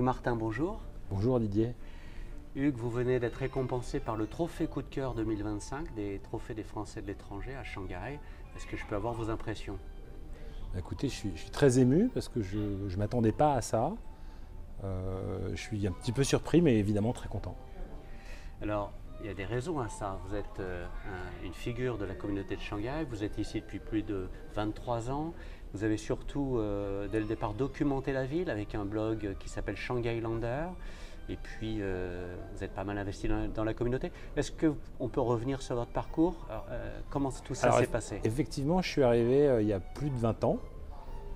Martin, bonjour. Bonjour Didier. Hugues, vous venez d'être récompensé par le Trophée Coup de cœur 2025 des Trophées des Français de l'étranger à Shanghai. Est-ce que je peux avoir vos impressions? Écoutez, je suis très ému parce que je ne m'attendais pas à ça. Je suis un petit peu surpris, mais évidemment très content. Alors, il y a des raisons à ça. Vous êtes une figure de la communauté de Shanghai, vous êtes ici depuis plus de 23 ans. Vous avez surtout, dès le départ, documenté la ville avec un blog qui s'appelle Shanghai Lander. Et puis, vous êtes pas mal investi dans la communauté. Est-ce qu'on peut revenir sur votre parcours? Alors, comment tout ça s'est passé? Effectivement, je suis arrivé il y a plus de 20 ans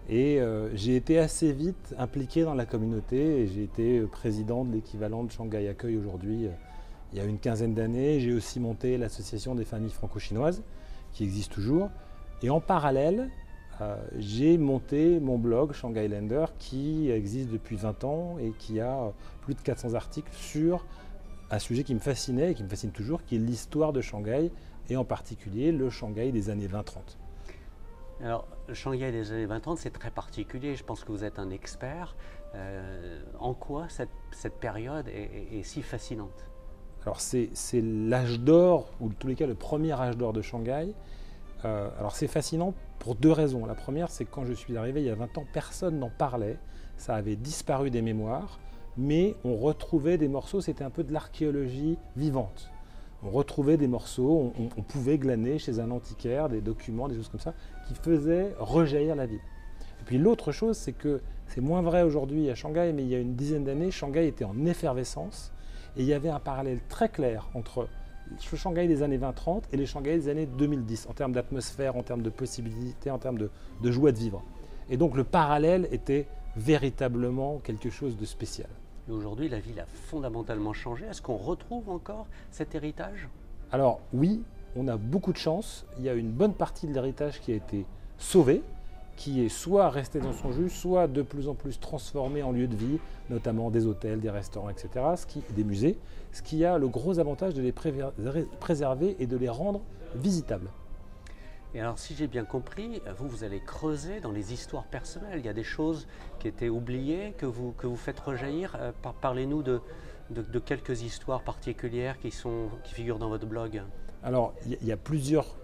et j'ai été assez vite impliqué dans la communauté. Et j'ai été président de l'équivalent de Shanghai Accueil aujourd'hui il y a une quinzaine d'années. J'ai aussi monté l'association des familles franco-chinoises qui existe toujours. Et en parallèle, j'ai monté mon blog Shanghai Lander qui existe depuis 20 ans et qui a plus de 400 articles sur un sujet qui me fascinait et qui me fascine toujours, qui est l'histoire de Shanghai et en particulier le Shanghai des années 20-30. Alors, le Shanghai des années 20-30, c'est très particulier. Je pense que vous êtes un expert. En quoi cette période est si fascinante? Alors, c'est l'âge d'or, ou en tous les cas le premier âge d'or de Shanghai. Alors c'est fascinant pour deux raisons. La première, c'est que quand je suis arrivé il y a 20 ans, personne n'en parlait. Ça avait disparu des mémoires, mais on retrouvait des morceaux, c'était un peu de l'archéologie vivante. On retrouvait des morceaux, on pouvait glaner chez un antiquaire des documents, des choses comme ça, qui faisaient rejaillir la ville. Et puis l'autre chose, c'est que c'est moins vrai aujourd'hui à Shanghai, mais il y a une dizaine d'années, Shanghai était en effervescence et il y avait un parallèle très clair entre le Shanghai des années 20-30 et les Shanghai des années 2010, en termes d'atmosphère, en termes de possibilités, en termes de joie de vivre. Et donc le parallèle était véritablement quelque chose de spécial. Et aujourd'hui, la ville a fondamentalement changé. Est-ce qu'on retrouve encore cet héritage? Alors oui, on a beaucoup de chance. Il y a une bonne partie de l'héritage qui a été sauvé, qui est soit resté dans son jus, soit de plus en plus transformé en lieu de vie, notamment des hôtels, des restaurants, etc., des musées, ce qui a le gros avantage de les préserver et de les rendre visitables. Et alors, si j'ai bien compris, vous allez creuser dans les histoires personnelles. Il y a des choses qui étaient oubliées, que vous faites rejaillir. Parlez-nous de quelques histoires particulières qui figurent dans votre blog. Alors, il y a plusieurs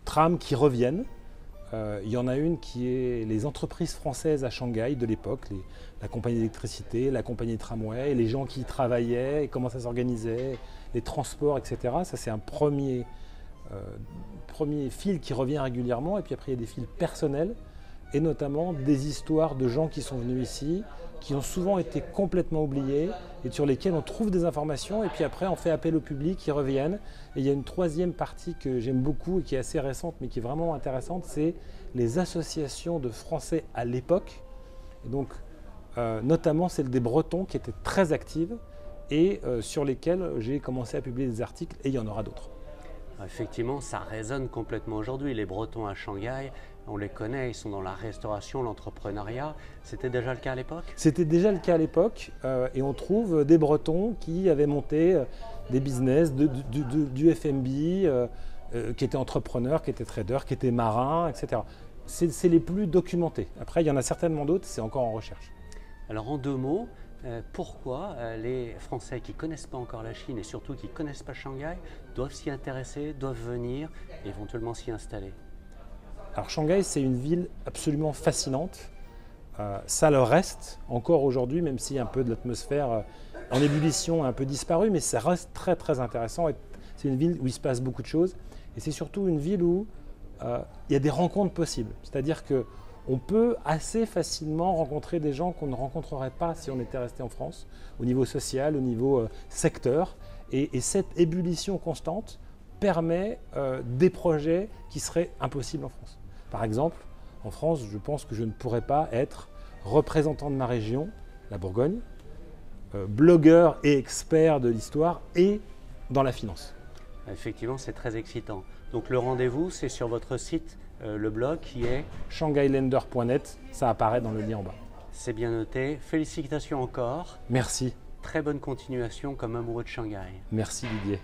trames qui reviennent. Il y en a une qui est les entreprises françaises à Shanghai de l'époque, la compagnie d'électricité, la compagnie de tramway, les gens qui y travaillaient, et comment ça s'organisait, les transports, etc. Ça, c'est un premier fil qui revient régulièrement. Et puis après, il y a des fils personnels, et notamment des histoires de gens qui sont venus ici, qui ont souvent été complètement oubliés et sur lesquels on trouve des informations. Et puis après, on fait appel au public, qui reviennent. Et il y a une troisième partie que j'aime beaucoup et qui est assez récente, mais qui est vraiment intéressante, c'est les associations de Français à l'époque. Et donc, notamment celle des Bretons qui étaient très actives et sur lesquelles j'ai commencé à publier des articles, et il y en aura d'autres. Effectivement, ça résonne complètement aujourd'hui. Les Bretons à Shanghai, on les connaît, ils sont dans la restauration, l'entrepreneuriat. C'était déjà le cas à l'époque? C'était déjà le cas à l'époque et on trouve des Bretons qui avaient monté des business, du F&B, qui étaient entrepreneurs, qui étaient traders, qui étaient marins, etc. C'est les plus documentés. Après, il y en a certainement d'autres, c'est encore en recherche. Alors en deux mots, pourquoi les Français qui ne connaissent pas encore la Chine et surtout qui ne connaissent pas Shanghai doivent s'y intéresser, doivent venir et éventuellement s'y installer? Alors Shanghai, c'est une ville absolument fascinante. Ça le reste encore aujourd'hui, même si un peu de l'atmosphère en ébullition a un peu disparu, mais ça reste très très intéressant. C'est une ville où il se passe beaucoup de choses et c'est surtout une ville où il y a des rencontres possibles. C'est-à-dire qu'on peut assez facilement rencontrer des gens qu'on ne rencontrerait pas si on était resté en France, au niveau social, au niveau secteur. Et cette ébullition constante permet des projets qui seraient impossibles en France. Par exemple, en France, je pense que je ne pourrais pas être représentant de ma région, la Bourgogne, blogueur et expert de l'histoire et dans la finance. Effectivement, c'est très excitant. Donc le rendez-vous, c'est sur votre site, le blog qui est shanghailander.net, ça apparaît dans le lien en bas. C'est bien noté. Félicitations encore. Merci. Très bonne continuation comme amoureux de Shanghai. Merci Didier.